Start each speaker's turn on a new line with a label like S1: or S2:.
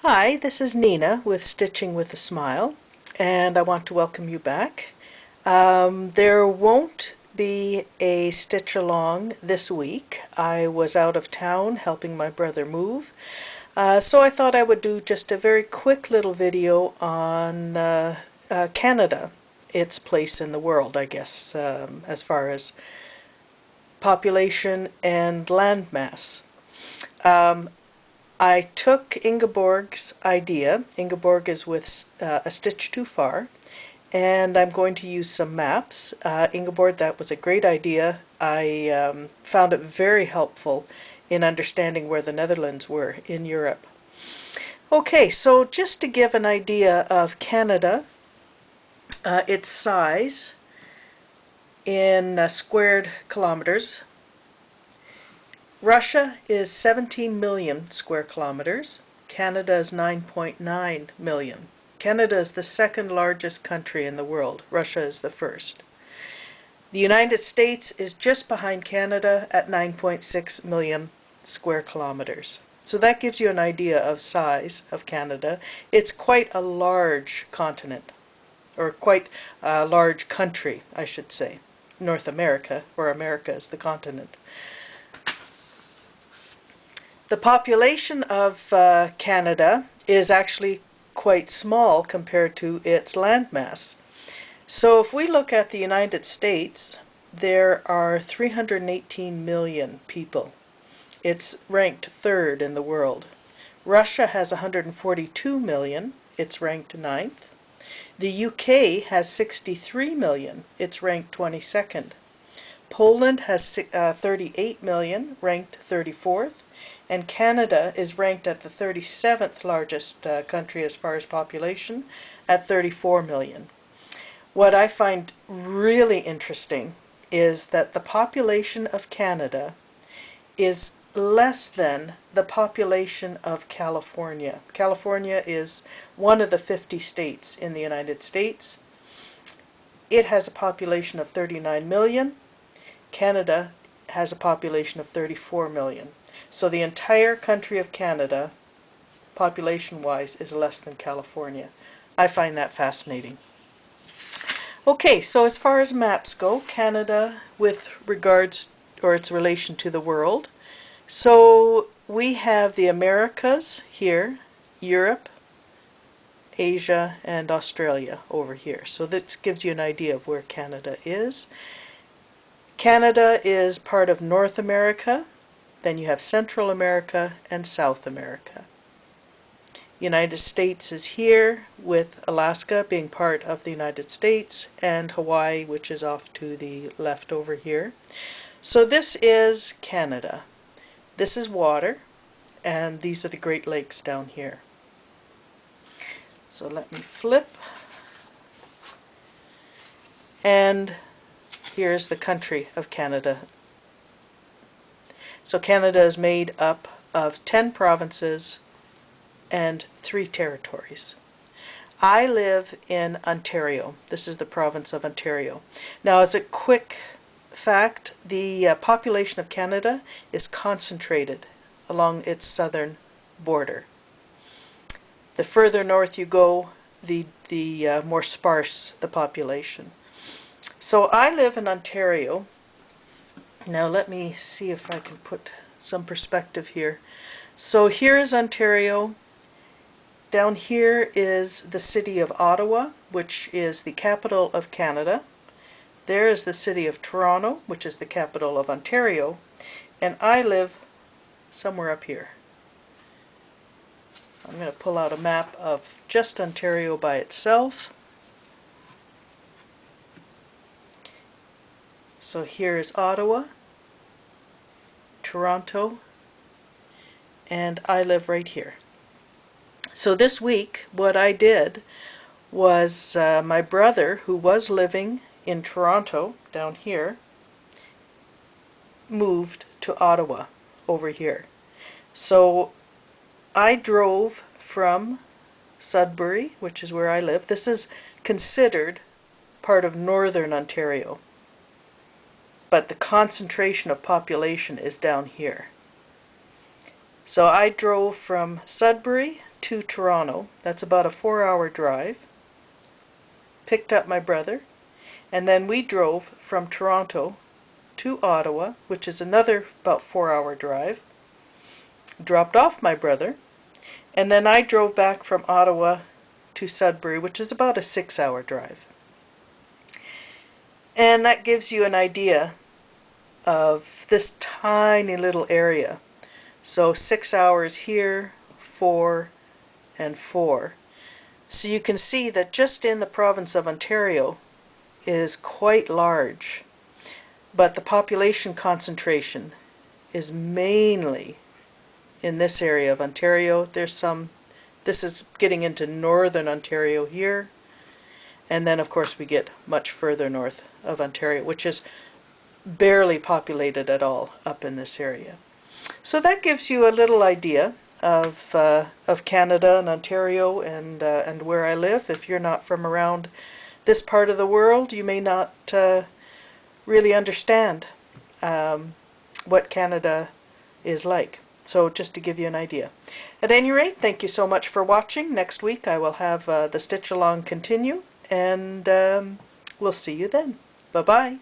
S1: Hi, this is Nina with Stitching with a Smile, and I want to welcome you back. There won't be a stitch along this week. I was out of town helping my brother move, so I thought I would do just a very quick little video on Canada, its place in the world, I guess, as far as population and landmass. Um, I took Ingeborg's idea. Ingeborg is with A Stitch Too Far, and I'm going to use some maps. Ingeborg, that was a great idea. I found it very helpful in understanding where the Netherlands were in Europe. Okay, so just to give an idea of Canada, its size in squared kilometers. Russia is 17 million square kilometers. Canada is 9.9 million. Canada is the second largest country in the world. Russia is the first. The United States is just behind Canada at 9.6 million square kilometers. So that gives you an idea of size of Canada. It's quite a large continent, or quite a large country, I should say. North America, or America is the continent. The population of Canada is actually quite small compared to its landmass. So if we look at the United States, there are 318 million people. It's ranked third in the world. Russia has 142 million. It's ranked ninth. The UK has 63 million. It's ranked 22nd. Poland has 38 million, ranked 34th. And Canada is ranked at the 37th largest country as far as population at 34 million. What I find really interesting is that the population of Canada is less than the population of California. California is one of the 50 states in the United States. It has a population of 39 million. Canada has a population of 34 million. So the entire country of Canada, population-wise, is less than California. I find that fascinating. Okay, so as far as maps go, Canada with regards, or its relation to the world. So we have the Americas here, Europe, Asia, and Australia over here. So this gives you an idea of where Canada is. Canada is part of North America. Then you have Central America and South America. United States is here, with Alaska being part of the United States, and Hawaii, which is off to the left over here. So this is Canada. This is water, and these are the Great Lakes down here. So let me flip. And here's the country of Canada. So Canada is made up of 10 provinces and 3 territories. I live in Ontario. This is the province of Ontario. Now, as a quick fact, the population of Canada is concentrated along its southern border. The further north you go, the more sparse the population. So I live in Ontario. Now let me see if I can put some perspective here. So here is Ontario. Down here is the city of Ottawa, which is the capital of Canada. There is the city of Toronto, which is the capital of Ontario. And I live somewhere up here. I'm going to pull out a map of just Ontario by itself. So here is Ottawa, Toronto, and I live right here. So this week, what I did was my brother, who was living in Toronto, down here, moved to Ottawa, over here. So I drove from Sudbury, which is where I live. This is considered part of northern Ontario, but the concentration of population is down here. So I drove from Sudbury to Toronto. That's about a 4-hour drive. Picked up my brother, and then we drove from Toronto to Ottawa, which is another about 4-hour drive. Dropped off my brother, and then I drove back from Ottawa to Sudbury, which is about a 6-hour drive. And that gives you an idea of this tiny little area. So 6 hours here, 4 and 4. So you can see that just in the province of Ontario is quite large, but the population concentration is mainly in this area of Ontario. This is getting into northern Ontario here, and then of course we get much further north of Ontario, which is barely populated at all up in this area. So that gives you a little idea of Canada and Ontario and where I live. If you're not from around this part of the world, you may not really understand what Canada is like. So just to give you an idea. At any rate, thank you so much for watching. Next week I will have the Stitch Along continue, and we'll see you then. Bye-bye.